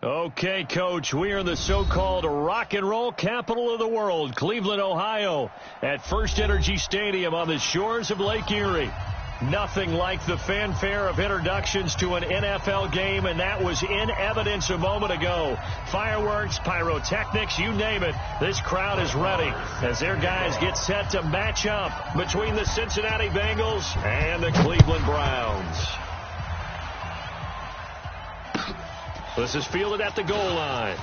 Okay, Coach, we are in the so-called rock and roll capital of the world, Cleveland, Ohio, at First Energy Stadium on the shores of Lake Erie. Nothing like the fanfare of introductions to an NFL game, and that was in evidence a moment ago. Fireworks, pyrotechnics, you name it. This crowd is ready as their guys get set to match up between the Cincinnati Bengals and the Cleveland Browns. This is fielded at the goal line.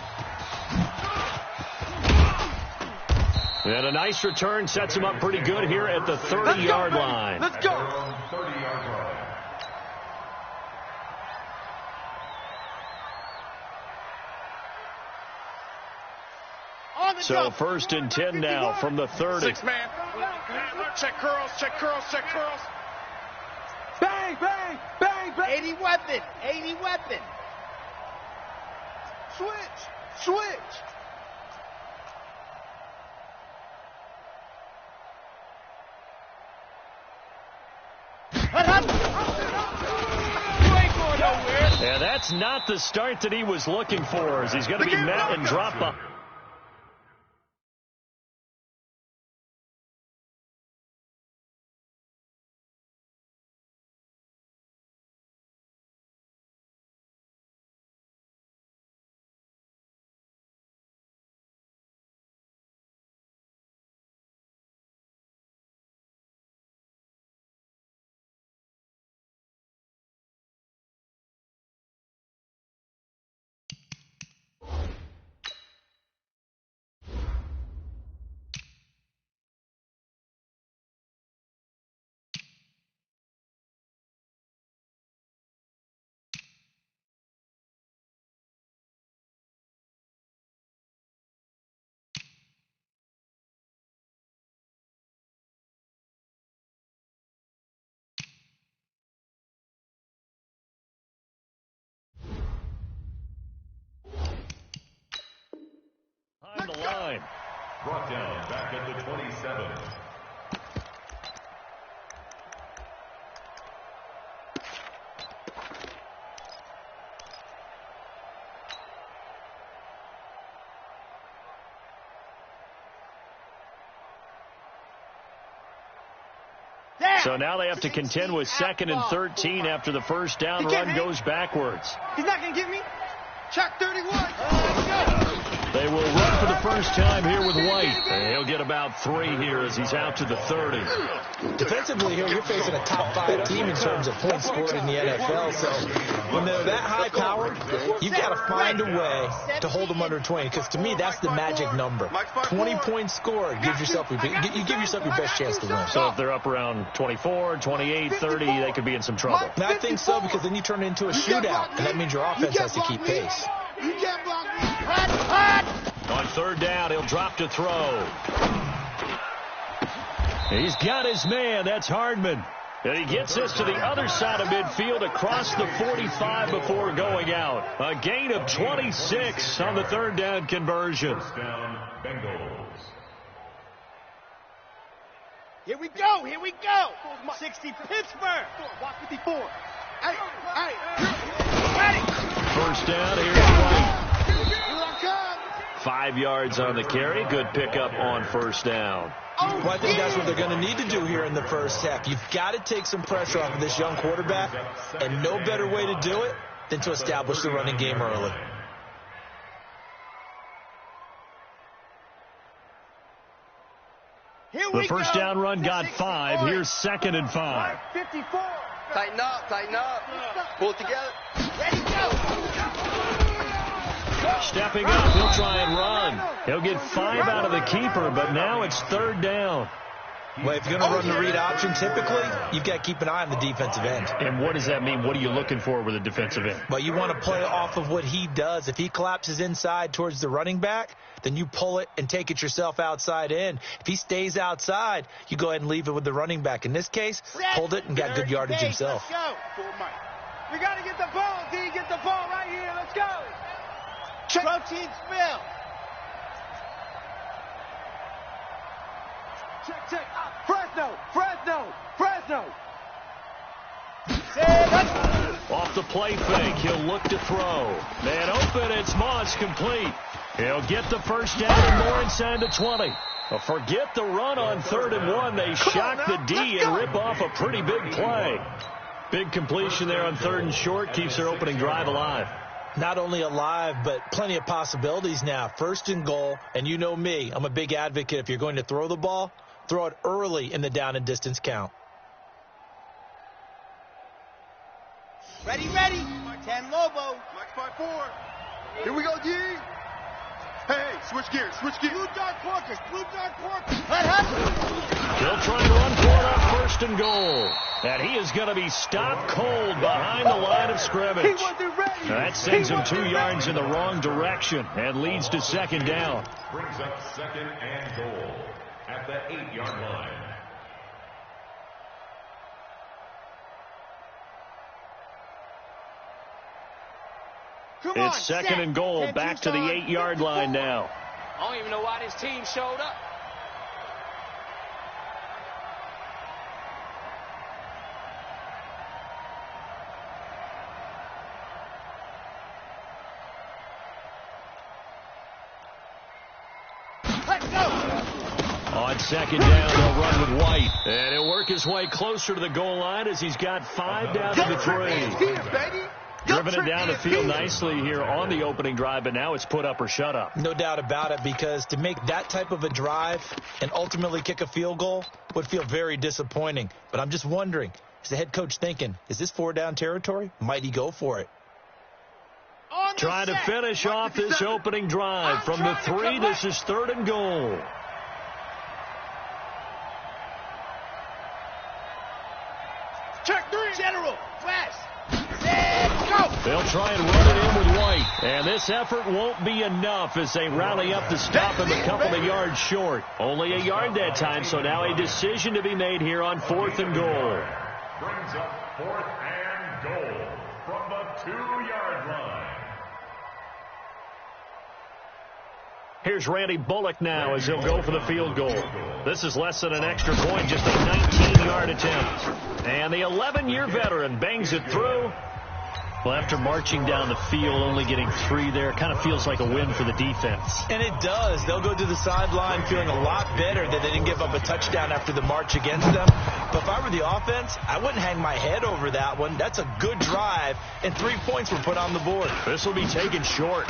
And a nice return sets him up pretty good here at the 30-yard line. Let's go. So 1st and 10 now from the 30. 6 man. Check curls, check curls, check curls. Bang, bang, bang, bang. 80 weapon, 80 weapon. Switch. Yeah, that's not the start that he was looking for, as he's going to be met and dropped behind. The line. Brought down back at the 27. So now they have to contend with 2nd and 13 after the first down run goes backwards. He's not going to get me. Check 31. They will run for the first time here with White. And he'll get about 3 here as he's out to the 30. Defensively here, you're facing a top 5 team in terms of points scored in the NFL. So when they're that high powered, you've got to find a way to hold them under 20. Because to me, that's the magic number. 20 points scored. You give yourself your best chance to win. So if they're up around 24, 28, 30, they could be in some trouble. And I think so, because then you turn it into a shootout. And that means your offense has to keep pace. You can't block me. On 3rd down, he'll drop to throw. He's got his man. That's Hardman. And he gets this to the other side of midfield across the 45 before going out. A gain of 26 on the 3rd down conversion. First down, Bengals. Here we go. 60 Pittsburgh. Watch 54. Hey. Ready. First down, here's White. Here I come. 5 yards on the carry. Good pickup on 1st down. Well, I think that's what they're going to need to do here in the first half. You've got to take some pressure off of this young quarterback, and no better way to do it than to establish the running game early. The first down run got 5. Here's 2nd and 5. 54. Tighten up. Pull it together. Ready, go. Stepping up, he'll try and run. He'll get 5 out of the keeper, but now it's 3rd down. Well, if you're going to run the read option, typically, you've got to keep an eye on the defensive end. And what does that mean? What are you looking for with a defensive end? Well, you want to play off of what he does. If he collapses inside towards the running back, then you pull it and take it yourself outside in. If he stays outside, you go ahead and leave it with the running back. In this case, pulled it and got good yardage himself. Let's go. We got to get the ball, D. Get the ball right here. Let's go. Protein spill. Check. Fresno. Off the play fake. He'll look to throw. Man open, it's Moss, complete. He'll get the first down and more inside the 20. Well, forget the run on 3rd and 1. They shock the D and rip off a pretty big play. Big completion there on 3rd and short. Keeps their opening drive alive. Not only alive, but plenty of possibilities now. 1st and goal, and you know me. I'm a big advocate. If you're going to throw the ball, throw it early in the down and distance count. Ready, ready. 10 Lobo. Mike 5-4. Here we go, D. Hey, switch gears, switch gears. Blue dark porkers, blue dark porkers. He'll try and run for it on 1st and goal. And he is going to be stopped cold behind the line of scrimmage. He wasn't ready. That sends him 2 yards in the wrong direction and leads to 2nd down. Brings up 2nd and goal at the 8-yard line. It's 2nd and goal, back to the 8-yard line now. I don't even know why this team showed up. Let's go. On 2nd down, they'll run with White. And he'll work his way closer to the goal line as he's got 5 down to the 3. Here, baby. Driven it down the field nicely here on the opening drive, but now it's put up or shut up. No doubt about it, because to make that type of a drive and ultimately kick a field goal would feel very disappointing. But I'm just wondering, is the head coach thinking, is this 4-down territory? Might he go for it? Trying to finish off this opening drive from the 3. This is 3rd and goal. Check 3. General, flash. They'll try and run it in with White. And this effort won't be enough as they rally up to stop him a couple of yards short. Only a yard that time, so now a decision to be made here on 4th and goal. Brings up 4th and goal from the 2-yard line. Here's Randy Bullock now as he'll go for the field goal. This is less than an extra point, just a 19-yard attempt. And the 11-year veteran bangs it through. Well, after marching down the field, only getting 3 there, kind of feels like a win for the defense. And it does. They'll go to the sideline feeling a lot better that they didn't give up a touchdown after the march against them. But if I were the offense, I wouldn't hang my head over that one. That's a good drive, and 3 points were put on the board. This will be taken short.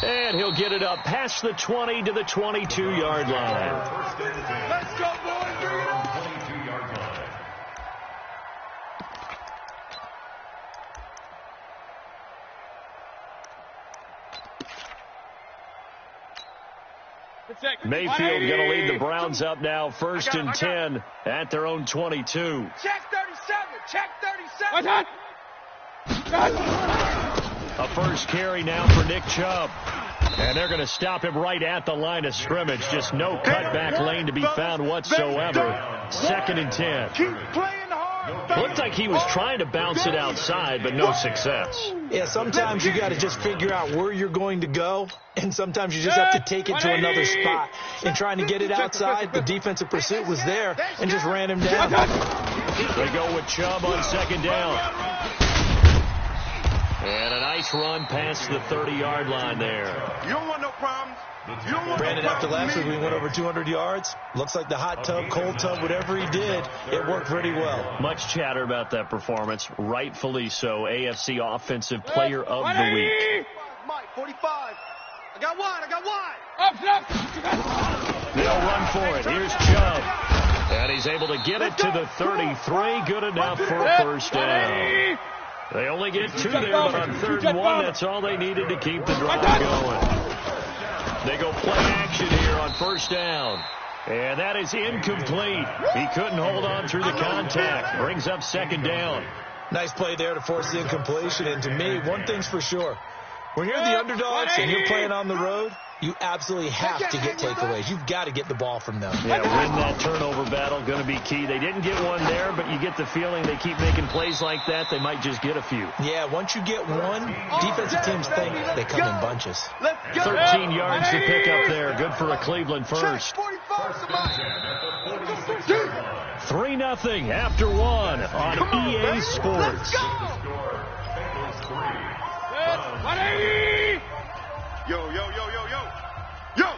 And he'll get it up past the 20 to the 22-yard line. Let's go, boys. Bring it on. 22-yard line. Mayfield going to lead the Browns up now, 1st and 10 at their own 22. Check 37. Check 37. A first carry now for Nick Chubb. And they're going to stop him right at the line of scrimmage. Just no cutback lane to be found whatsoever. 2nd and 10. Keep playing hard. Looked like he was trying to bounce it outside, but no success. Yeah, sometimes you got to just figure out where you're going to go, and sometimes you just have to take it to another spot. And trying to get it outside, the defensive pursuit was there and just ran him down. They go with Chubb on 2nd down. And a nice run past the 30-yard line there. You don't want no problems. You don't want Brandon, no after problems last week, we went over 200 yards. Looks like the hot tub, cold tub, whatever he did, it worked pretty well. Much chatter about that performance. Rightfully so. AFC Offensive Player of the Week. Mike, 45. I got one. They'll run for it. Here's Chubb. And he's able to get it to the 33. Good enough for a first down. They only get 2 there, but on 3rd and 1, that's all they needed to keep the drive going. They go play action here on 1st down. And that is incomplete. He couldn't hold on through the contact. Brings up 2nd down. Nice play there to force the incompletion. And to me, one thing's for sure. When you're the underdogs and you're playing on the road, you absolutely have to get takeaways. You've got to get the ball from them. Yeah, win that turnover battle, going to be key. They didn't get one there, but you get the feeling they keep making plays like that, they might just get a few. Yeah, once you get one, defensive teams think they come in bunches. 13 yards to pick up there. Good for a Cleveland first. 3-0 after 1 on EA Sports. Ready? Yo, yo, yo, yo, yo. Yo!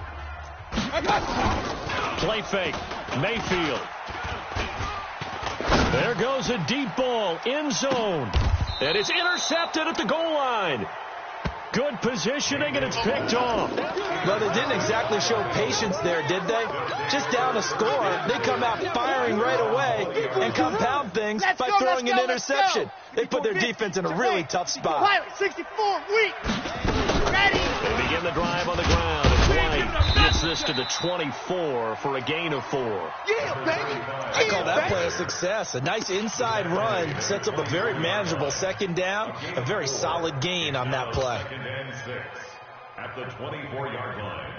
Play fake. Mayfield. There goes a deep ball. End zone. And it's intercepted at the goal line. Good positioning, and it's picked off. Well, they didn't exactly show patience there, did they? Just down a score, they come out firing right away and compound things by throwing an interception. They put their defense in a really tough spot. Pilot 64, weak. Ready. They begin the drive on the ground. It's White. Gets this to the 24 for a gain of 4. Yeah, baby. I call that play a success. A nice inside run sets up a very manageable second down. A very solid gain on that play. Second and 6 at the 24-yard line.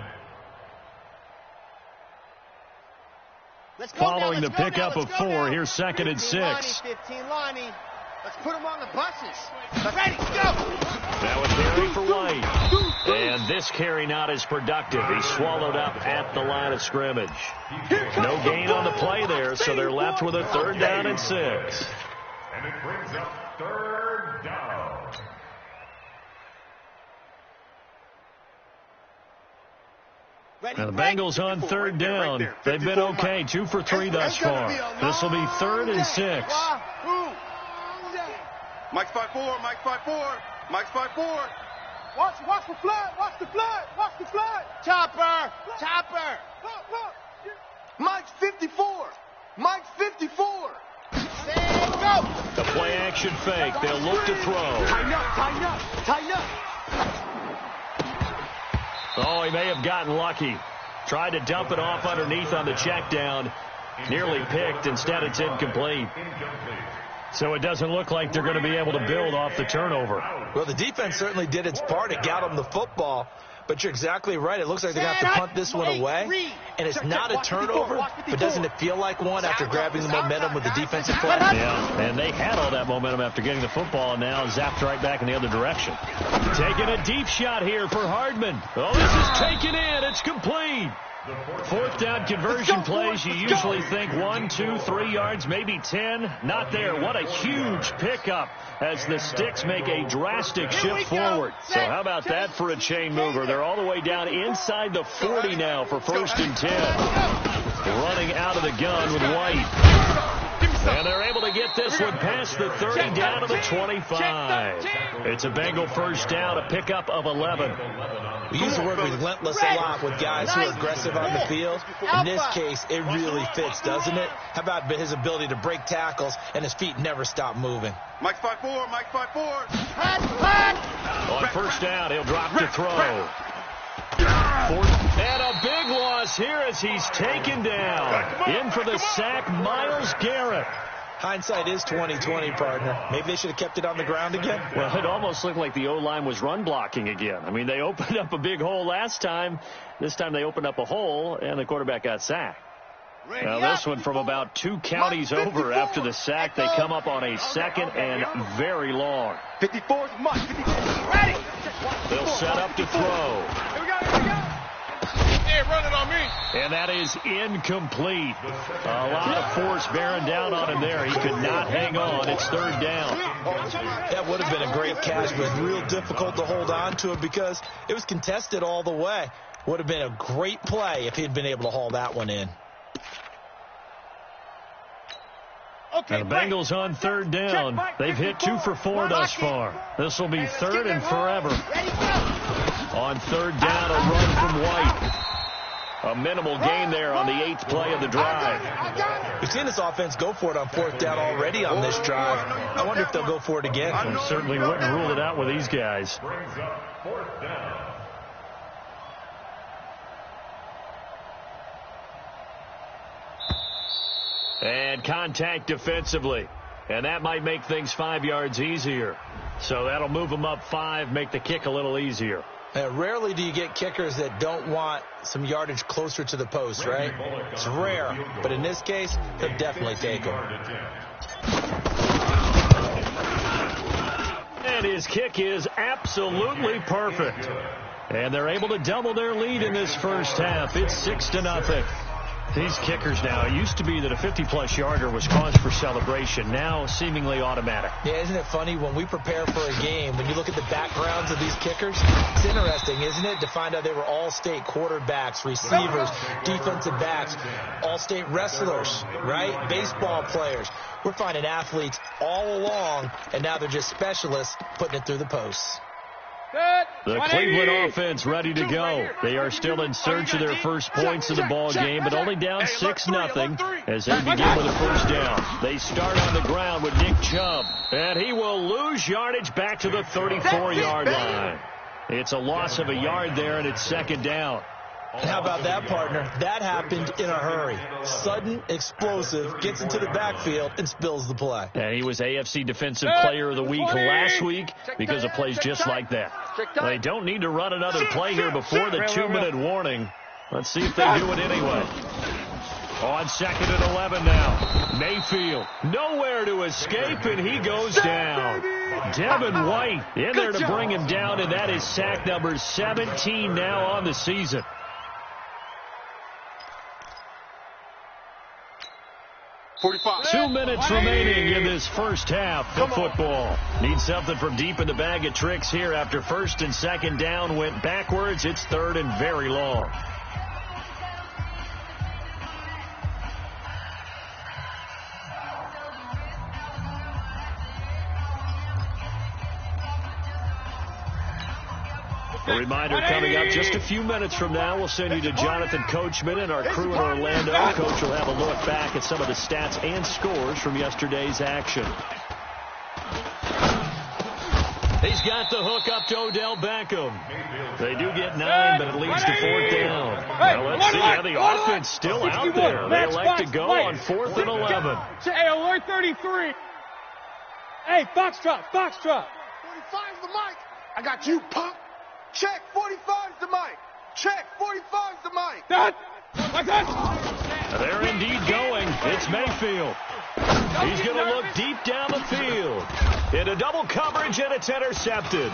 Let's go Following now, the pickup of 4, here's 2nd and 6. 15, Lonnie. Let's put them on the buses. Ready, go. Now a carry for White. And this carry not as productive. He's swallowed up at the line of scrimmage. No gain on the play there, so they're left with a 3rd down and 6. And it brings up 3rd down. Now the Bengals on 3rd down. They've been okay, 2 for 3 thus far. This will be 3rd and 6. Mike's 5-4, Mike's 5-4, Mike's 5-4. Watch the flag, watch the flag, watch the flag. Chopper. Look. Mike's 54, Mike's 54. Set, go. The play action fake. They'll look to throw. Tighten up. Oh, he may have gotten lucky. Tried to dump it off underneath on the check down. Nearly picked. Instead, it's incomplete. So it doesn't look like they're going to be able to build off the turnover. Well, the defense certainly did its part. It got them the football. But you're exactly right. It looks like they're going to have to punt this one away. And it's not a turnover, but doesn't it feel like one after grabbing the momentum with the defensive play? Yeah, and they had all that momentum after getting the football, and now zapped right back in the other direction. Taking a deep shot here for Hardman. Oh, this is taken in. It's complete. 4th down conversion plays, you usually think 1, 2, 3 yards, maybe 10. Not there. What a huge pickup as the Sticks make a drastic shift forward. So how about that for a chain mover? They're all the way down inside the 40 now for 1st and 10. Running out of the gun with White. And they're able to get this one past the 30 down to the 25. It's a Bengal 1st down, a pickup of 11. We use the word relentless a lot with guys who are aggressive on the field. In this case, it really fits, doesn't it? How about his ability to break tackles and his feet never stop moving? Mike's 5-4, Mike's 5-4. On 1st down, he'll drop to throw. And a big loss here as he's taken down. In for the sack, Myles Garrett. Hindsight is 20/20, partner. Maybe they should have kept it on the ground again. Well, it almost looked like the O-line was run blocking again. I mean, they opened up a big hole last time. This time they opened up a hole, and the quarterback got sacked. Now this one from about 2 counties over after the sack. They come up on a 2nd and very long. 54 is Mike. 54. Ready. They'll set up to throw. Here we go. Hey, run it on me. And that is incomplete. A lot of force bearing down on him there. He could not hang on. It's 3rd down. That would have been a great catch, but real difficult to hold on to it because it was contested all the way. Would have been a great play if he'd been able to haul that one in. Okay, And the Bengals on 3rd down. They've hit 2 for 4 thus far. This will be 3rd and forever. Ready, go. On 3rd down, a run from White. A minimal gain there on the 8th play of the drive. We've seen this offense go for it on 4th down already on this drive. I wonder if they'll go for it again. We certainly wouldn't rule it out with these guys. Brings up 4th down. And contact defensively. And that might make things 5 yards easier. So that'll move them up 5, make the kick a little easier. Rarely do you get kickers that don't want some yardage closer to the post, right? It's rare, but in this case, he'll definitely take them. And his kick is absolutely perfect. And they're able to double their lead in this 1st half. It's 6-0. These kickers now, it used to be that a 50-plus yarder was cause for celebration. Now, seemingly automatic. Yeah, isn't it funny when we prepare for a game, when you look at the backgrounds of these kickers, it's interesting, isn't it, to find out they were all-state quarterbacks, receivers, defensive backs, all-state wrestlers, right? Baseball players. We're finding athletes all along, and now they're just specialists putting it through the posts. The Cleveland offense ready to go. They are still in search of their first points of the ball game, but only down 6-0 as they begin with a first down. They start on the ground with Nick Chubb, and he will lose yardage back to the 34-yard line. It's a loss of a yard there, and it's second down. How about that, partner? That happened in a hurry. Sudden, explosive, gets into the backfield, and spills the play. And he was AFC Defensive Player of the Week last week because of plays just like that. They don't need to run another play here before the 2-minute warning. Let's see if they do it anyway. On 2nd and 11 now. Mayfield, nowhere to escape, and he goes down. Devin White in there to bring him down, and that is sack number 17 now on the season. 45. 2 minutes remaining in this first half of football. Need something from deep in the bag of tricks here after first and second down went backwards. It's third and very long. A reminder coming up just a few minutes from now. We'll send you to Jonathan Coachman and our crew in Orlando. Coach will have a look back at some of the stats and scores from yesterday's action. He's got the hook up to Odell Beckham. They do get 9, but it leads to 4th down. Now let's see how the offense still out there. They elect to go on 4th and 11. Hey, alert 33. Hey, Foxtrot. 45's the mic. I got you, punk. Check, 45's the mic. Check, 45's the mic. They're indeed going. It's Mayfield. He's going to look deep down the field. Into double coverage, and it's intercepted.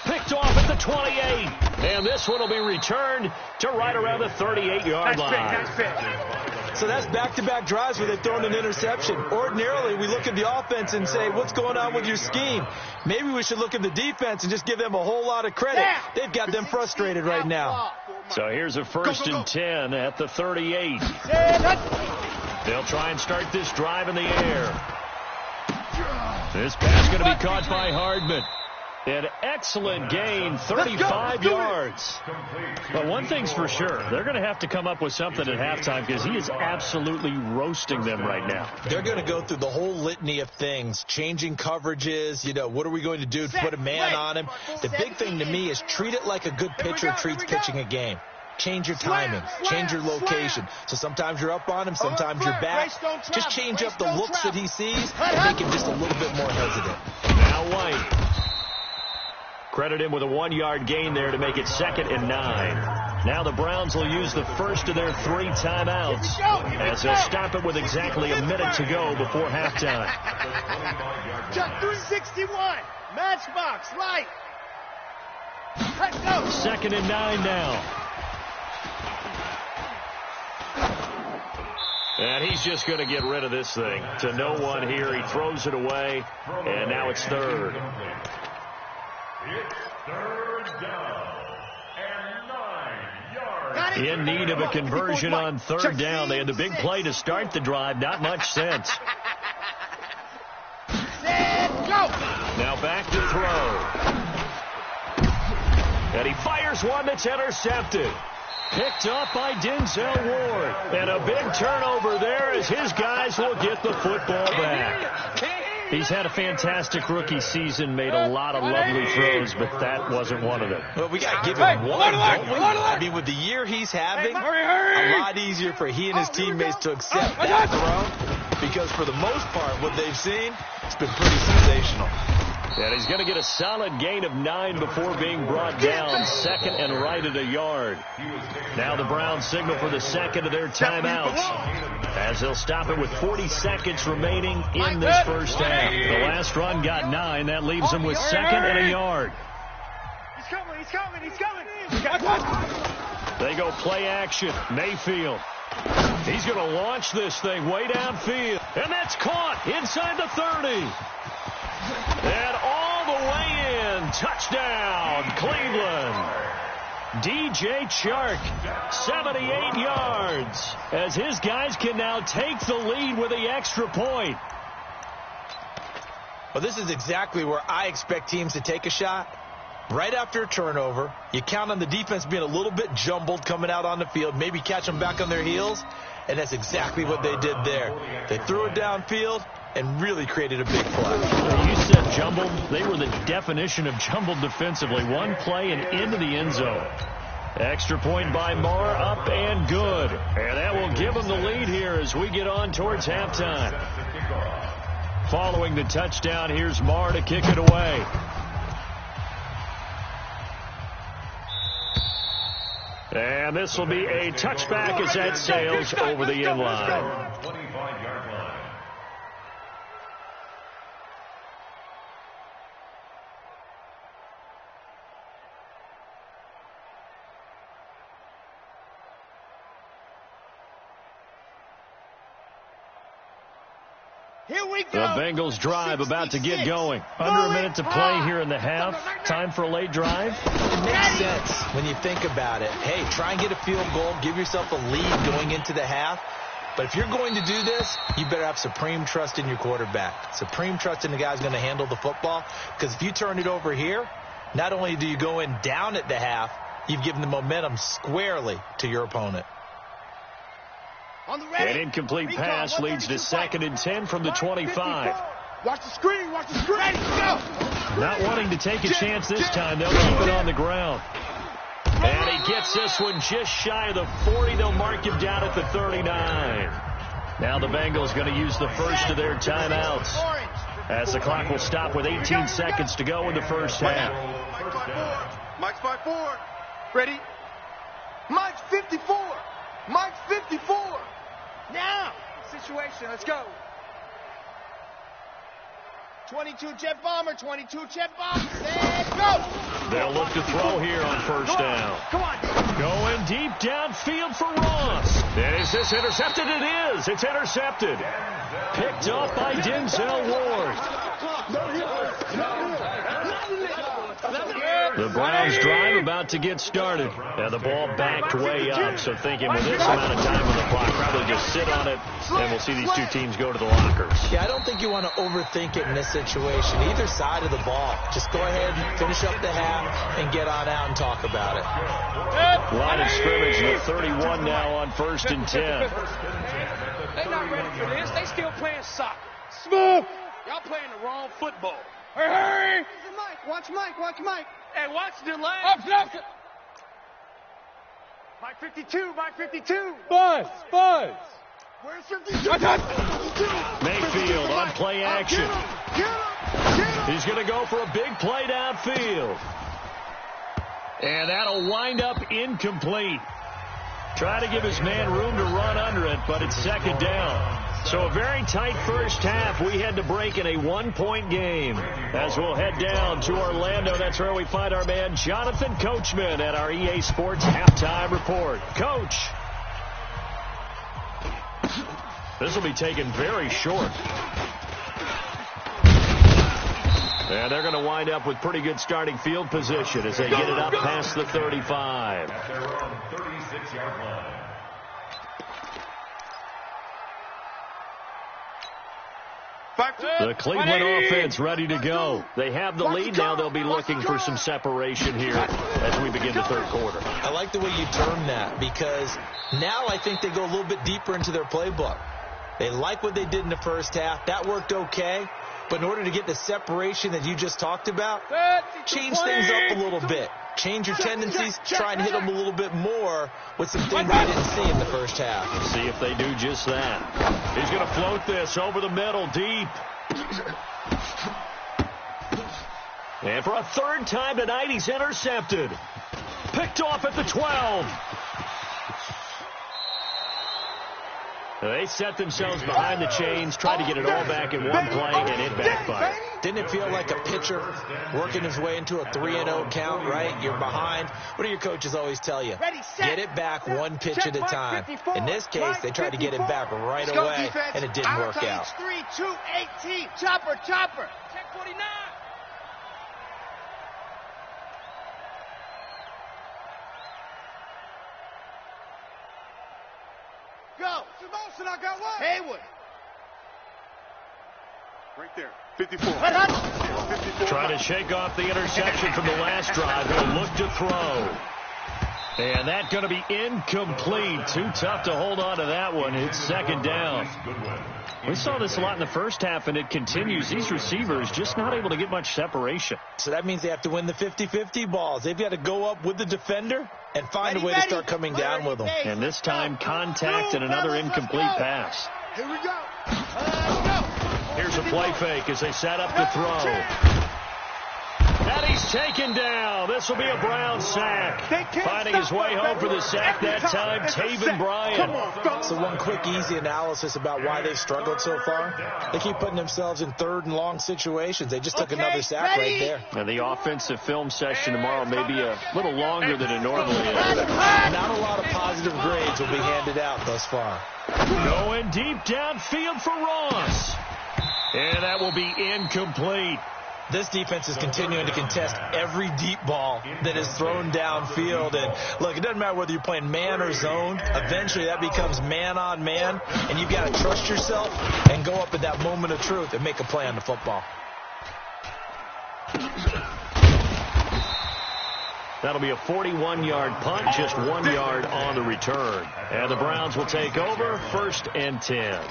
Picked off at the 28. And this one will be returned to right around the 38-yard line. So that's back-to-back drives where they've thrown an interception. Ordinarily, we look at the offense and say, what's going on with your scheme? Maybe we should look at the defense and just give them a whole lot of credit. They've got them frustrated right now. So here's a 1st and 10 at the 38. They'll try and start this drive in the air. This pass going to be caught by Hardman. An excellent gain, 35 yards. But one thing's for sure, they're going to have to come up with something at halftime because he is absolutely roasting them right now. They're going to go through the whole litany of things, changing coverages, what are we going to do to put a man on him? The big thing to me is treat it like a good pitcher treats pitching a game. Change your timing, change your location. So sometimes you're up on him, sometimes you're back. Just change up the looks that he sees and make him just a little bit more hesitant. Now White. Credit him with a 1-yard gain there to make it 2nd and 9. Now the Browns will use the first of their 3 timeouts as they'll stop it with exactly a minute to go before halftime. Just 361. Matchbox, right. Let's go. 2nd and 9 now. And he's just going to get rid of this thing to no one here. He throws it away, and now it's 3rd. It's 3rd down and 9 yards. In need of a conversion on 3rd down. They had the big play to start the drive. Not much sense. Now back to throw. And he fires one that's intercepted. Picked up by Denzel Ward. And a big turnover there as his guys will get the football back. He's had a fantastic rookie season, made a lot of lovely throws, but that wasn't one of them. Well, we got to give him one, don't we? I mean, with the year he's having, a lot easier for he and his teammates to accept that throw, because for the most part, what they've seen, it's been pretty sensational. And he's going to get a solid gain of 9 before being brought down, 2nd and right at a yard. Now the Browns signal for the 2nd of their timeouts as they'll stop it with 40 seconds remaining in this first half. The last run got 9. That leaves them with 2nd and a yard. He's coming. They go play action. Mayfield He's going to launch this thing way downfield. And that's caught inside the 30. And all the way in. Touchdown, Cleveland. DJ Chark, 78 yards, as his guys can now take the lead with the extra point. Well, this is exactly where I expect teams to take a shot. Right after a turnover, you count on the defense being a little bit jumbled coming out on the field, maybe catch them back on their heels, and that's exactly what they did there. They threw it downfield and really created a big play. You said jumbled. They were the definition of jumbled defensively. One play and into the end zone. Extra point by Marr, up and good. And that will give them the lead here as we get on towards halftime. Following the touchdown, here's Marr to kick it away. And this will be a touchback as that sails over the end line. 25-yard line. Here we go. The Bengals drive about to get going. Under a minute to play here in the half. Time for a late drive. It makes sense when you think about it. Hey, try and get a field goal. Give yourself a lead going into the half. But if you're going to do this, you better have supreme trust in your quarterback. Supreme trust in the guy who's going to handle the football. Because if you turn it over here, not only do you go in down at the half, you've given the momentum squarely to your opponent. An incomplete pass leads to 2nd and 10 from the 25. Watch the screen. Watch the screen. Ready, go. Not wanting to take a chance this time. They'll keep it on the ground. And he gets this one just shy of the 40. They'll mark him down at the 39. Now the Bengals going to use the first of their timeouts, as the clock will stop with 18 seconds to go in the first half. Mike's 5-4. Ready? Mike's 54. Mike's 54. Now, situation, let's go. 22 jet bomber, 22 jet bomber, let's go. They'll look to throw here on first down. Come on. Going deep downfield for Ross. And is this intercepted? It is. It's intercepted. Picked up by Denzel Ward. The Browns drive about to get started. And the ball backed way up. So thinking with this amount of time on the clock, probably just sit on it, and we'll see these two teams go to the lockers. Yeah, I don't think you want to overthink it in this situation. Either side of the ball. Just go ahead, finish up the half, and get on out and talk about it. Line of scrimmage to 31 now on 1st and 10. They're not ready for this. They still playing soccer. Smooth. Y'all playing the wrong football. Hurry. Watch Mike. Watch Mike. Hey, watch the line. Up. Mike 52. Mike 52. Buzz. Where's 52? Mayfield on play action. Get him. He's going to go for a big play downfield. And that'll wind up incomplete. Try to give his man room to run under it, but it's 2nd down. So a very tight first half. We had to break in a 1-point game. As we'll head down to Orlando, that's where we find our man Jonathan Coachman at our EA Sports Halftime Report. Coach. This will be taken very short. And they're going to wind up with pretty good starting field position as they get it up past the 35. At their own 36-yard line. The Cleveland offense ready to go. They have the lead now. They'll be looking for some separation here as we begin the 3rd quarter. I like the way you term that, because now I think they go a little bit deeper into their playbook. They like what they did in the first half. That worked okay. But in order to get the separation that you just talked about, change things up a little bit. Change your tendencies, try and hit them a little bit more with some things they didn't see in the first half. See if they do just that. He's going to float this over the middle, deep. And for a 3rd time tonight, he's intercepted. Picked off at the 12. They set themselves behind the chains, tried to get it all back in one play, and it backfired. Didn't it feel like a pitcher working his way into a 3-0 count, right? You're behind. What do your coaches always tell you? Get it back one pitch at a time. In this case, they tried to get it back right away, and it didn't work out. 3-2-18. Chopper. Check 49. Go. Motion, I got one. Haywood. Right there. 54. 54. Trying to shake off the interception from the last drive. He'll look to throw. And that's going to be incomplete. Too tough to hold on to that one. It's second down. We saw this a lot in the first half, and it continues. These receivers just not able to get much separation. So that means they have to win the 50-50 balls. They've got to go up with the defender and find a way to start coming down with them. And this time, contact and another incomplete pass. Here we go. Here's a play fake as they set up to throw. And he's taken down. This will be a Brown sack. Finding his way home for the sack that time, Taven Bryan. So one quick, easy analysis about why they've struggled so far. They keep putting themselves in third and long situations. They just took another sack right there. And the offensive film session tomorrow may be a little longer than it normally is. Not a lot of positive grades will be handed out thus far. Going deep downfield for Ross. And that will be incomplete. This defense is continuing to contest every deep ball that is thrown downfield. And, look, it doesn't matter whether you're playing man or zone. Eventually that becomes man-on-man, and you've got to trust yourself and go up at that moment of truth and make a play on the football. That'll be a 41-yard punt, just 1 yard on the return. And the Browns will take over, 1st and 10.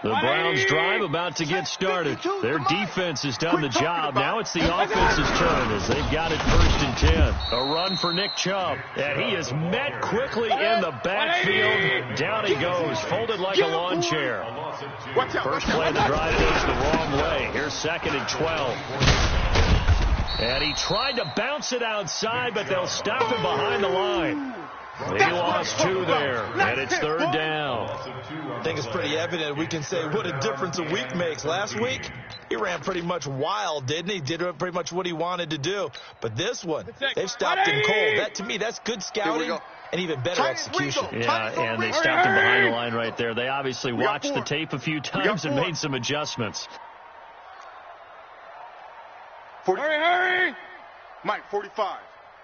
The Browns drive about to get started. Their defense has done the job. Now it's the offense's turn as they've got it 1st and 10. A run for Nick Chubb. And he is met quickly in the backfield. Down he goes, folded like a lawn chair. First play of the drive goes the wrong way. Here's 2nd and 12. And he tried to bounce it outside, but they'll stop him behind the line. He lost 2 there, and it's 3rd down. I think it's pretty evident. We can say what a difference a week makes. Last week, he ran pretty much wild, didn't he? Did pretty much what he wanted to do. But this one, they've stopped him cold. That, to me, that's good scouting and even better execution. Yeah, and they stopped him behind the line right there. They obviously watched the tape a few times and made some adjustments. Hurry! Mike, 45.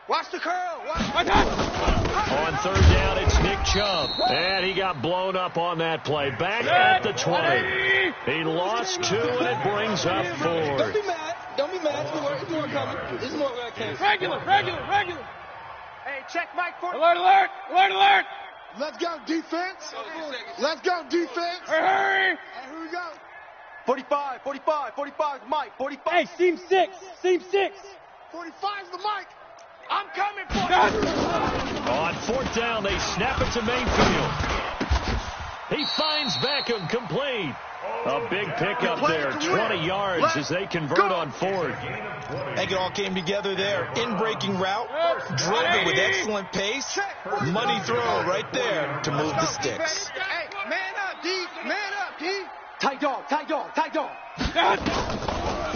Watch the curl. On 3rd down, it's Nick Chubb. And he got blown up on that play. Back at the 20. He lost 2, and it brings up 4. Don't be mad. It's more coming. It's more where I came. Regular. Hey, check Mike 40. Alert. Let's go, defense. Hurry. Here we go. 45, Mike, 45. Hey, seam 6. 45's the Mike. I'm coming for you. On 4th down, they snap it to Mayfield. He finds Beckham complete. A big pickup there, 20 yards as they convert on 4th. I think it all came together there. In-breaking route, drove it with excellent pace. Money throw right there to move the sticks. Hey, man up, D. Tight dog.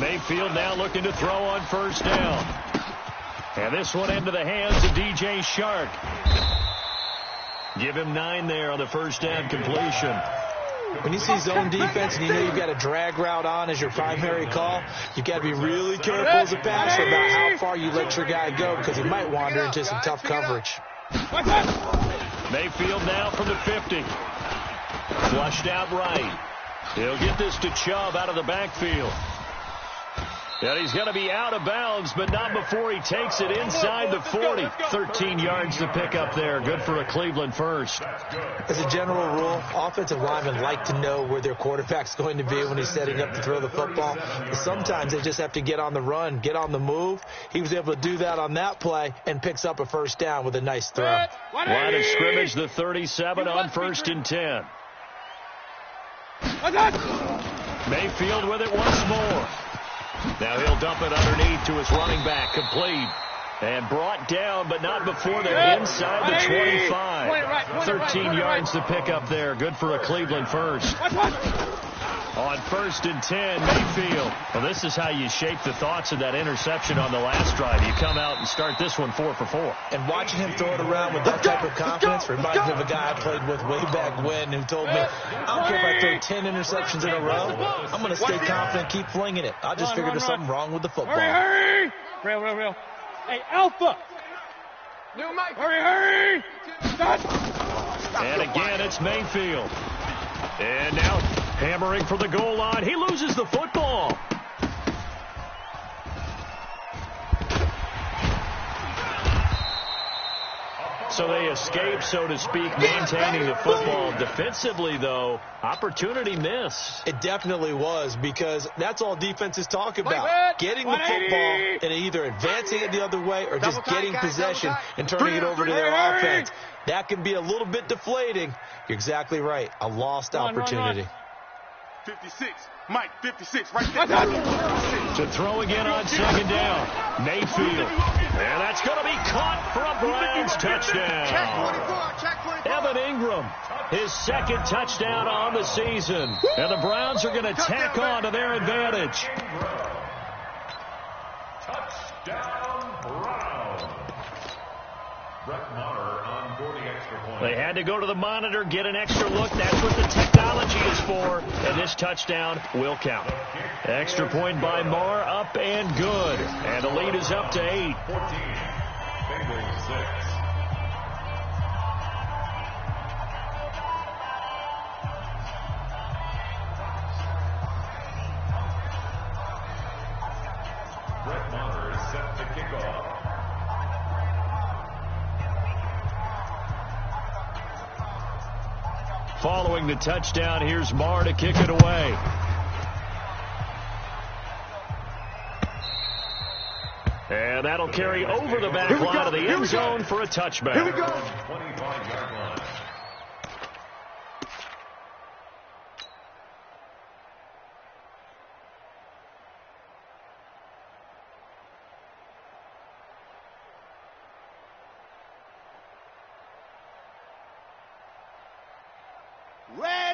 Mayfield now looking to throw on 1st down. And this one into the hands of DJ Shark. Give him 9 there on the 1st down completion. When you see zone defense and you know you've got a drag route on as your primary call, you've got to be really careful as a passer about how far you let your guy go because he might wander into some tough coverage. Mayfield now from the 50. Flushed out right. He'll get this to Chubb out of the backfield. And he's going to be out of bounds, but not before he takes it inside the 40. 13 yards to pick up there. Good for a Cleveland first. As a general rule, offensive linemen like to know where their quarterback's going to be when he's setting up to throw the football. But sometimes they just have to get on the run, get on the move. He was able to do that on that play and picks up a 1st down with a nice throw. Line of scrimmage, the 37 on 1st and 10. Mayfield with it once more. Now he'll dump it underneath to his running back, complete. And brought down, but not before they're inside the 25. 13 yards to pick up there. Good for a Cleveland first. On 1st and 10, Mayfield. Well, this is how you shape the thoughts of that interception on the last drive. You come out and start this one 4 for 4. And watching him throw it around with that type of confidence reminds me of a guy I played with way back when who told me, I don't care if I throw 10 interceptions in a row. I'm going to stay confident, keep flinging it. I just figured there's something wrong with the football. Hurry! Real. Hey, Alpha! New Mike. Hurry! And again, it's Mayfield. And now hammering for the goal line. He loses the football. So they escape, so to speak, maintaining the football. Defensively, though, opportunity missed. It definitely was, because that's all defenses talk about. Getting the football and either advancing it the other way or just getting possession and turning it over to their offense. That can be a little bit deflating. You're exactly right. A lost opportunity. 56. Mike, 56, right there. To throw again on 2nd down. Mayfield. And that's going to be caught for a Browns touchdown. Evan Ingram, his 2nd touchdown on the season. And the Browns are going to tack on to their advantage. Touchdown, Browns. They had to go to the monitor, get an extra look. That's what the technology is for. And this touchdown will count. Extra point by Marr, up and good. And the lead is up to 8. 14. Bengals 6. Brett Maher is set to kick off. Following the touchdown, here's Marr to kick it away. And that'll carry over the back line of the end zone for a touchback. Here we go. 25-yard line.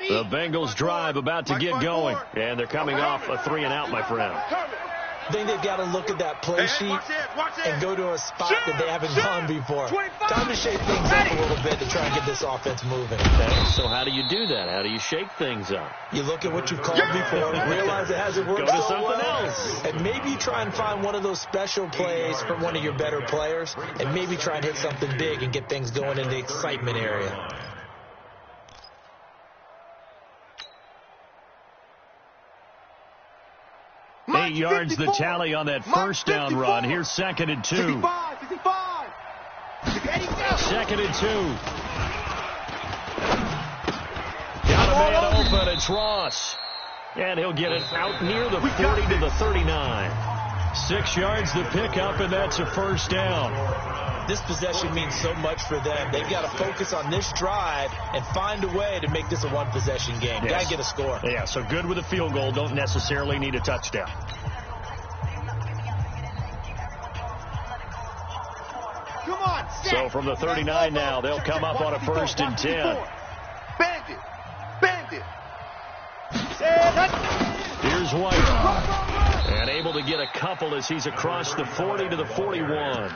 The Bengals drive about to get going. And they're coming off a 3-and-out, my friend. I think they've got to look at that play sheet and go to a spot that they haven't gone before. Time to shake things up a little bit to try and get this offense moving. Okay, so how do you do that? How do you shake things up? You look at what you've called before, realize it hasn't worked Go to so something well, else. and maybe try and find one of those special plays from one of your better players, and maybe try and hit something big and get things going in the excitement area. Eight yards the tally on that first down run. Here's 2nd and 2. 55. 2nd and 2. Got a man open. It's Ross. And he'll get it out near the 40 to the 39. 6 yards to pick up, and that's a first down. This possession means so much for them. They've got to focus on this drive and find a way to make this a one-possession game. Yes. Got to get a score. Yeah, so good with a field goal. Don't necessarily need a touchdown. Come on, So from the 39 now, they'll come up on a 1st and 10. Bandit. Here's White. And able to get a couple as he's across the 40 to the 41.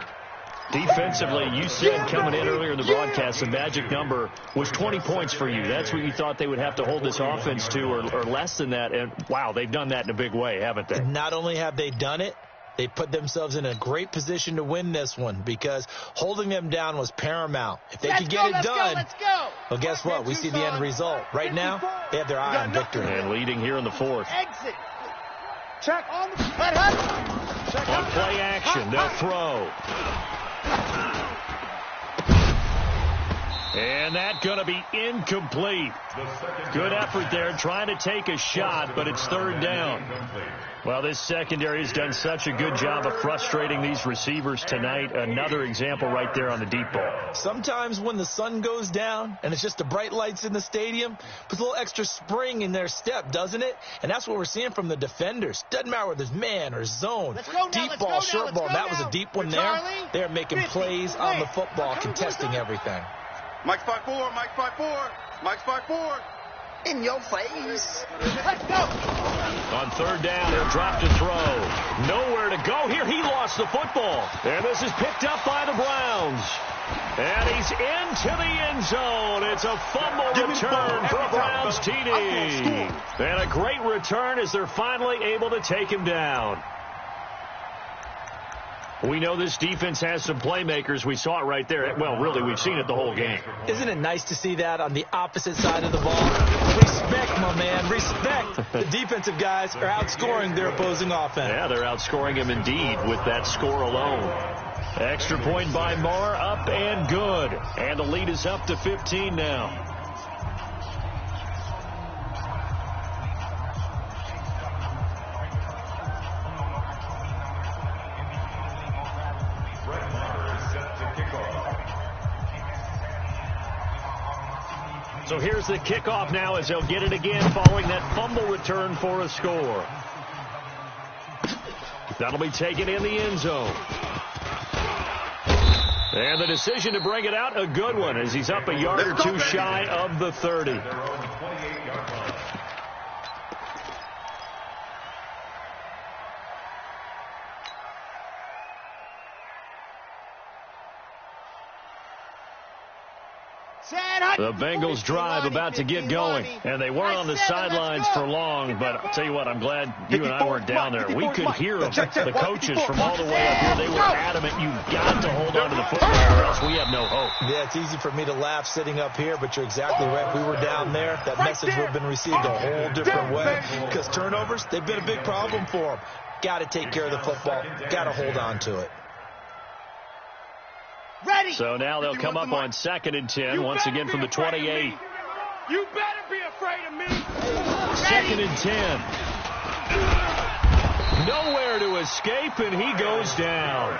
Defensively, you said coming in earlier in the broadcast, the magic number was 20 points for you. That's what you thought they would have to hold this offense to, or less than that. And, wow, they've done that in a big way, haven't they? And not only have they done it, they put themselves in a great position to win this one because holding them down was paramount. If they could get it done, well, guess what? We see the end result. Right now, they have their eye on victory. And leading here in the 4th. Exit. Check on the On play action, they'll throw. And that's going to be incomplete. Good effort there trying to take a shot, but it's 3rd down. Well, this secondary has done such a good job of frustrating these receivers tonight. Another example right there on the deep ball. Sometimes when the sun goes down and it's just the bright lights in the stadium, puts a little extra spring in their step, doesn't it? And that's what we're seeing from the defenders. Doesn't matter whether there's man or zone. Deep ball, short ball. That was a deep one there. They're making plays on the football, contesting everything. Mike's 5-4, Mike's 5-4, Mike's 5-4. In your face. Let's go. On third down, he'll drop to throw. Nowhere to go here. He lost the football. And this is picked up by the Browns. And he's into the end zone. It's a fumble return for a Browns TD. And a great return as they're finally able to take him down. We know this defense has some playmakers. We saw it right there. Well, really, we've seen it the whole game. Isn't it nice to see that on the opposite side of the ball? Respect, my man, respect. The defensive guys are outscoring their opposing offense. Yeah, they're outscoring him indeed with that score alone. Extra point by Marr, up and good. And the lead is up to 15 now. So here's the kickoff now as they'll get it again following that fumble return for a score. That'll be taken in the end zone. And the decision to bring it out, a good one, as he's up a yard or two shy of the 30. The Bengals drive about to get going, and they weren't on the sidelines for long, but I'll tell you what, I'm glad you and I weren't down there. We could hear them, the coaches from all the way up here. They were adamant, you've got to hold on to the football or else we have no hope. Yeah, it's easy for me to laugh sitting up here, but you're exactly right. If we were down there, that message would have been received a whole different way, because turnovers, they've been a big problem for them. Got to take care of the football. Got to hold on to it. Ready. So now they'll come up on 2nd and 10, once again from the 28. You better be afraid of me. 2nd and 10. Nowhere to escape, and he goes down.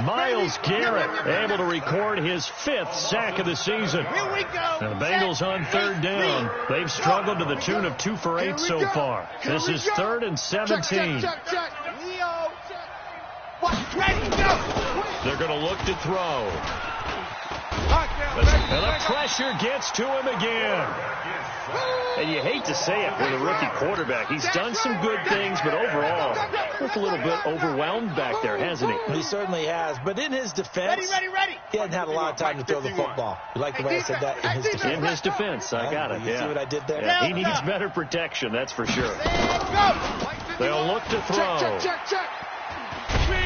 Miles Garrett able to record his 5th sack of the season. Here we go. And the Bengals on 3rd down. They've struggled to the tune of 2 for 8 so far. This is 3rd and 17. Ready, go. They're going to look to throw. And the pressure gets to him again. And you hate to say it with a rookie quarterback. He's done some good things, but overall, looks a little bit overwhelmed back there, hasn't he? He certainly has. But in his defense, he hasn't had a lot of time to throw the football. You like the way I said that? In his defense. In his defense, I got it. You see what I did there? Yeah, he needs better protection, that's for sure. They'll look to throw.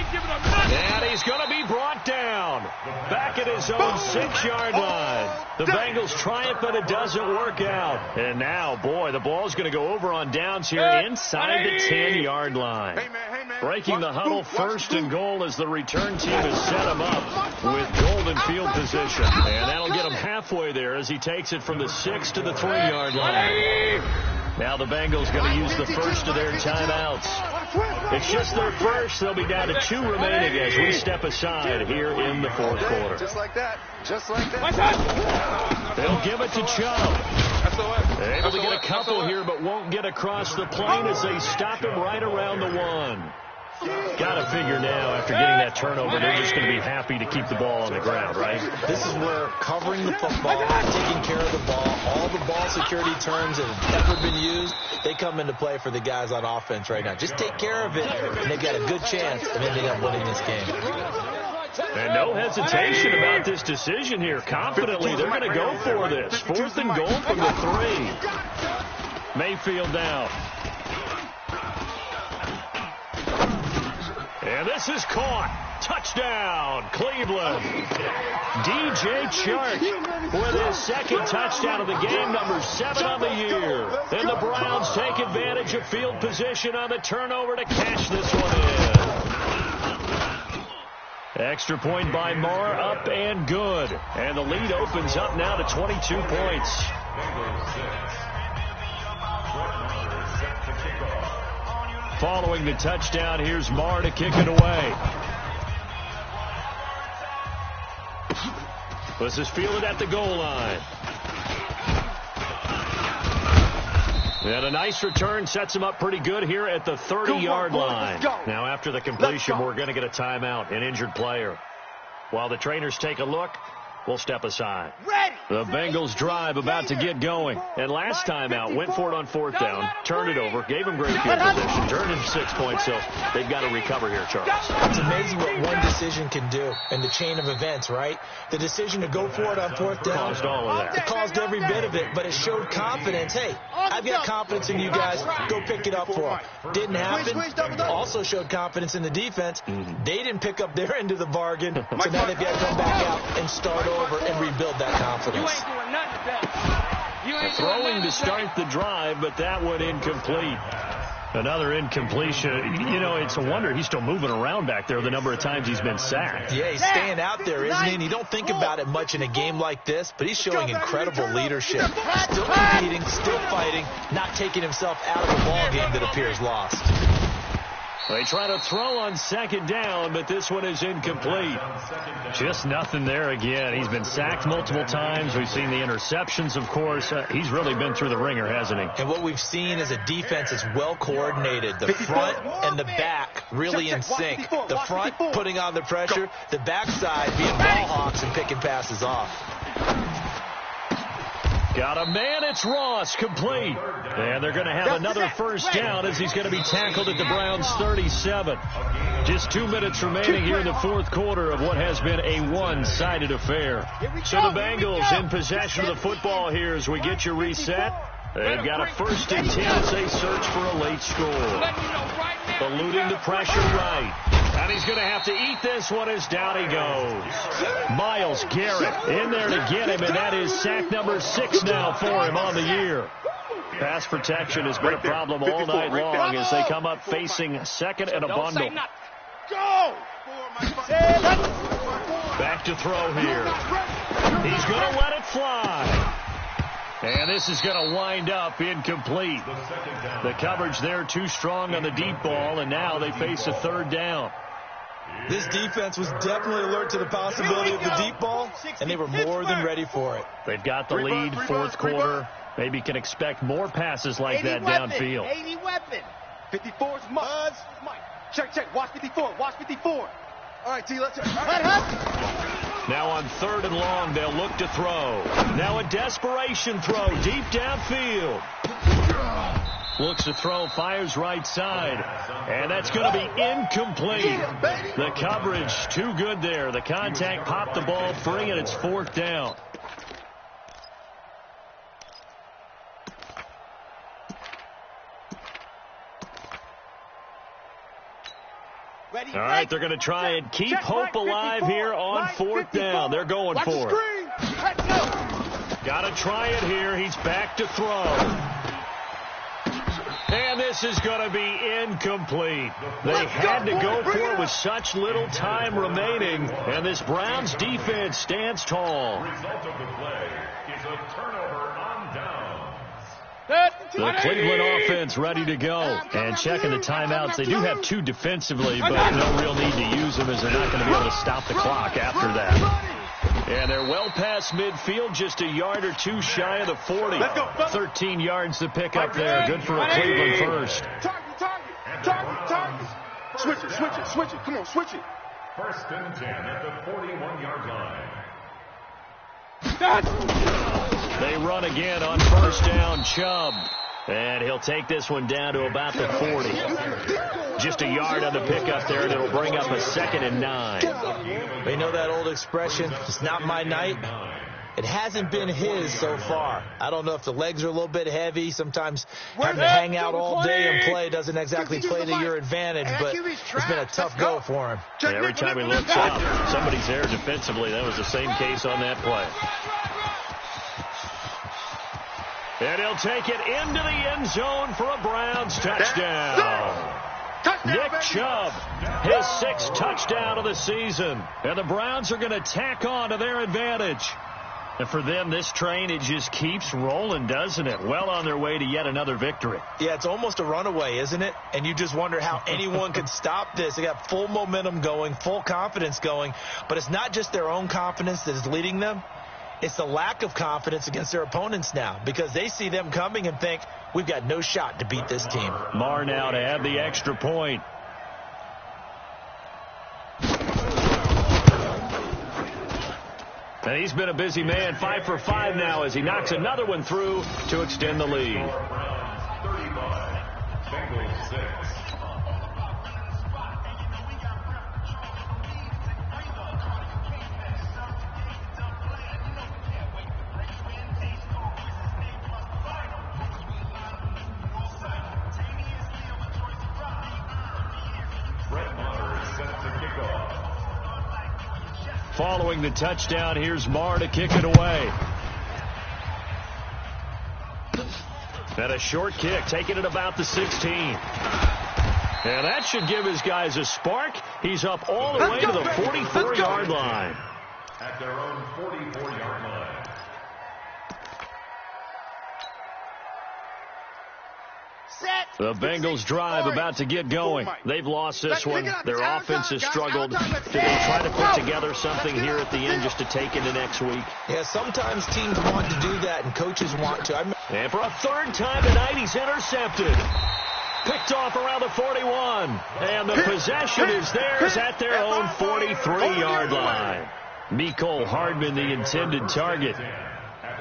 And he's going to be brought down back at his own 6-yard line. The Bengals triumph, but it doesn't work out. And now, boy, the ball's going to go over on downs here inside the 10-yard line. Breaking the huddle, 1st and goal as the return team has set him up with golden field position. And that'll get him halfway there as he takes it from the 6 to the 3-yard line. Now the Bengals going to use the first of their timeouts. It's just their first. They'll be down to 2 remaining as we step aside here in the 4th quarter. Just like that. Just like that. They'll give it to Chubb. Able to get a couple here, but won't get across the plane as they stop him right around the 1. Got to figure now, after getting that turnover, they're just going to be happy to keep the ball on the ground, right? This is where covering the football, taking care of the ball, all the ball security terms that have ever been used, they come into play for the guys on offense right now. Just take care of it, and they've got a good chance of ending up winning this game. And no hesitation about this decision here. Confidently, they're going to go for this. 4th and goal from the 3. Mayfield now. And this is caught. Touchdown, Cleveland. DJ Chark with his 2nd touchdown of the game, number 7 on the year. And the Browns take advantage of field position on the turnover to cash this one in. Extra point by Marr, up and good. And the lead opens up now to 22 points. Following the touchdown, here's Marr to kick it away. This is fielded at the goal line. And a nice return sets him up pretty good here at the 30-yard line. Now, after the completion, we're going to get a timeout, an injured player. While the trainers take a look, we'll step aside. The Bengals drive about to get going. And last time out, went for it on fourth down, turned it over, gave them great field position, turned it 6 points, so they've got to recover here, Charles. It's amazing what one decision can do in the chain of events, right? The decision to go for it on fourth down caused all of that. It caused every bit of it, but it showed confidence. Hey, I've got confidence in you guys. Go pick it up for them. Didn't happen. Also showed confidence in the defense. They didn't pick up their end of the bargain, so now they've got to come back out and start over and rebuild that confidence. Throwing to start the drive, but that one incomplete. Another incompletion. You know, it's a wonder he's still moving around back there the number of times he's been sacked. Yeah, he's staying out there, isn't he? And you don't think about it much in a game like this, but he's showing incredible leadership. Still competing, still fighting, not taking himself out of a ball game that appears lost. They try to throw on second down, but this one is incomplete. Just nothing there again. He's been sacked multiple times. We've seen the interceptions, of course. He's really been through the ringer, hasn't he? And what we've seen is a defense that's well coordinated. The front and the back really in sync. The front putting on the pressure, the backside being ball hawks and picking passes off. Got a man, it's Ross, complete. And they're going to have another first down as he's going to be tackled at the Browns' 37. Just 2 minutes remaining here in the fourth quarter of what has been a one-sided affair. So the Bengals in possession of the football here as we get you reset. They've got a 1st and 10 as they search for a late score. Eluding the pressure right. And he's going to have to eat this one as down he goes. Myles Garrett in there to get him, and that is sack number 6 now for him on the year. Pass protection has been a problem all night long as they come up facing second and a bundle. Go! Back to throw here. He's going to let it fly. And this is going to wind up incomplete. The coverage there too strong on the deep ball, and now they face a 3rd down. This defense was definitely alert to the possibility of the deep ball, and they were more than ready for it. They've got the lead, fourth quarter. Maybe can expect more passes like that downfield. 80 weapon. 54's Mike. Check. Watch 54. Watch 54. All right, T, let's... Now on 3rd and long, they'll look to throw. Now a desperation throw deep downfield. Looks to throw, fires right side. And that's going to be incomplete. The coverage too good there. The contact popped the ball free, and it's 4th down. All right, they're going to try and keep hope alive here on 4th down. They're going for it. Got to try it here. He's back to throw. And this is going to be incomplete. They had to go for it with such little time remaining, and this Browns defense stands tall. The result of the play is a turnover on downs. The Cleveland offense ready to go. And checking the timeouts. They do have 2 defensively, but no real need to use them as they're not going to be able to stop the clock after that. And they're well past midfield, just a yard or 2 shy of the 40. 13 yards to pick up there. Good for a Cleveland first. Target. Switch it. Come on, switch it. 1st and 10 at the 41-yard line. They run again on 1st down, Chubb. And he'll take this one down to about the 40. Just a yard on the pickup there, and it'll bring up a 2nd and 9. They know that old expression, it's not my night. It hasn't been his so far. I don't know if the legs are a little bit heavy. Sometimes having to hang out all day and play doesn't exactly play to your advantage, but it's been a tough go for him. Yeah, every time he looks up, somebody's there defensively. That was the same case on that play. And he'll take it into the end zone for a Browns touchdown. Nick Chubb, his 6th touchdown of the season. And the Browns are going to tack on to their advantage. And for them, this train, it just keeps rolling, doesn't it? Well on their way to yet another victory. Yeah, it's almost a runaway, isn't it? And you just wonder how anyone could stop this. They got full momentum going, full confidence going. But it's not just their own confidence that is leading them. It's the lack of confidence against their opponents now, because they see them coming and think, we've got no shot to beat this team. Marr now to add the extra point. And he's been a busy man, 5 for 5 now as he knocks another one through to extend the lead. Bengals 6. Following the touchdown, here's Marr to kick it away. And a short kick, taking it about the 16. And that should give his guys a spark. He's up all the way to the 44-yard line. At their own 44-yard line. The Bengals drive about to get going. They've lost this one. Their offense has struggled. Do they try to put together something here at the end just to take into next week? Yeah, sometimes teams want to do that and coaches want to. And for a third time tonight, he's intercepted. Picked off around the 41. And the possession is theirs at their own 43-yard line. Mecole Hardman, the intended target.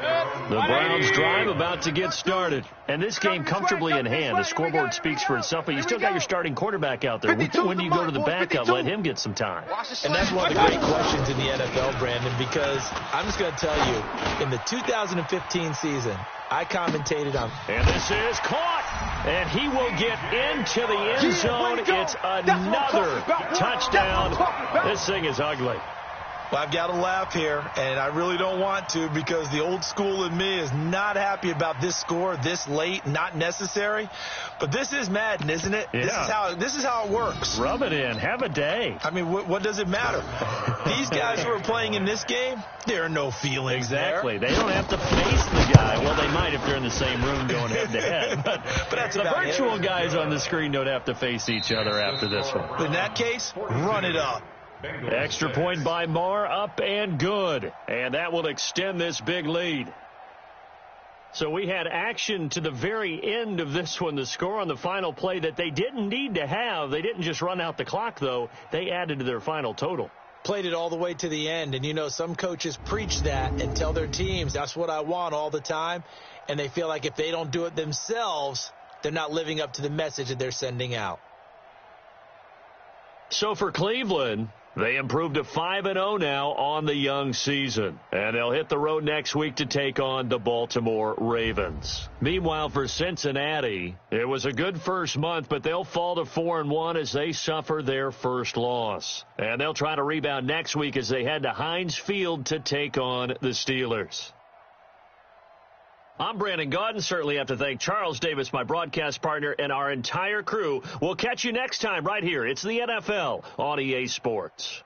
The Browns drive about to get started. And this game comfortably in hand. The scoreboard speaks for itself, but you still got your starting quarterback out there. When do you go to the backup? Let him get some time. And that's one of the great questions in the NFL, Brandon, because I'm just going to tell you, in the 2015 season, I commentated on. And this is caught. And he will get into the end zone. It's another touchdown. This thing is ugly. Well, I've got to laugh here, and I really don't want to, because the old school in me is not happy about this score this late, not necessary. But this is Madden, isn't it? Yeah. This is how it works. Rub it in. Have a day. I mean, what does it matter? These guys who are playing in this game, there are no feelings Exactly. there. They don't have to face the guy. Well, they might if they're in the same room going head-to-head. But that's the virtual guys on the screen don't have to face each other after this one. In that case, run it up. Extra point by Marr, up and good. And that will extend this big lead. So we had action to the very end of this one. The score on the final play that they didn't need to have. They didn't just run out the clock, though. They added to their final total. Played it all the way to the end. And, you know, some coaches preach that and tell their teams, that's what I want all the time. And they feel like if they don't do it themselves, they're not living up to the message that they're sending out. So for Cleveland, they improved to 5-0 now on the young season. And they'll hit the road next week to take on the Baltimore Ravens. Meanwhile, for Cincinnati, it was a good first month, but they'll fall to 4-1 as they suffer their first loss. And they'll try to rebound next week as they head to Heinz Field to take on the Steelers. I'm Brandon Gaudin. Certainly have to thank Charles Davis, my broadcast partner, and our entire crew. We'll catch you next time right here. It's the NFL on EA Sports.